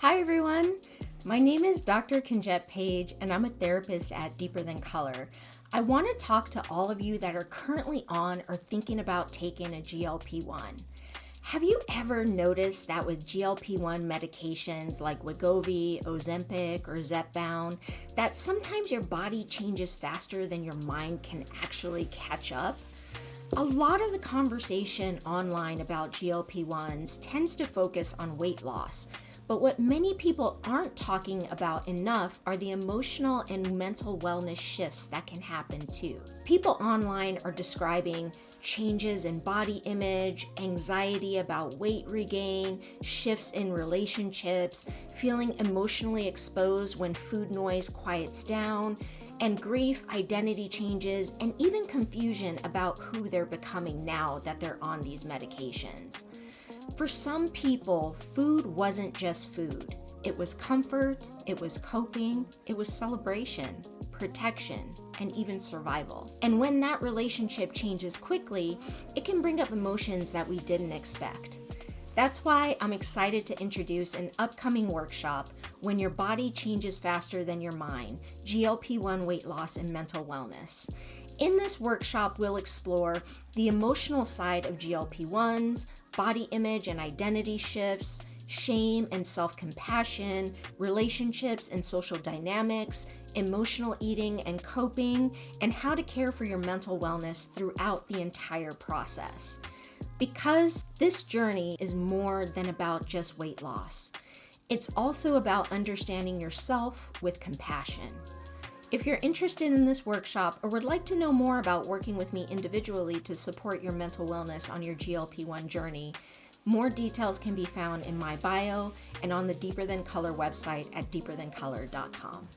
Hi everyone, my name is Dr. Konjit Page and I'm a therapist at Deeper Than Color. I want to talk to all of you that are currently on or thinking about taking a GLP-1. Have you ever noticed that with GLP-1 medications like Wegovy, Ozempic, or Zepbound, that sometimes your body changes faster than your mind can actually catch up? A lot of the conversation online about GLP-1s tends to focus on weight loss, but what many people aren't talking about enough are the emotional and mental wellness shifts that can happen too. People online are describing changes in body image, anxiety about weight regain, shifts in relationships, feeling emotionally exposed when food noise quiets down, and grief, identity changes, and even confusion about who they're becoming now that they're on these medications. For some people, food wasn't just food. It was comfort, it was coping, it was celebration, protection, and even survival. And when that relationship changes quickly, it can bring up emotions that we didn't expect. That's why I'm excited to introduce an upcoming workshop, When Your Body Changes Faster Than Your Mind, GLP-1 Weight Loss and Mental Wellness. In this workshop, we'll explore the emotional side of GLP-1s, body image and identity shifts, shame and self-compassion, relationships and social dynamics, emotional eating and coping, and how to care for your mental wellness throughout the entire process. Because this journey is more than about just weight loss. It's also about understanding yourself with compassion. If you're interested in this workshop or would like to know more about working with me individually to support your mental wellness on your GLP-1 journey, more details can be found in my bio and on the Deeper Than Color website at deeperthancolor.com.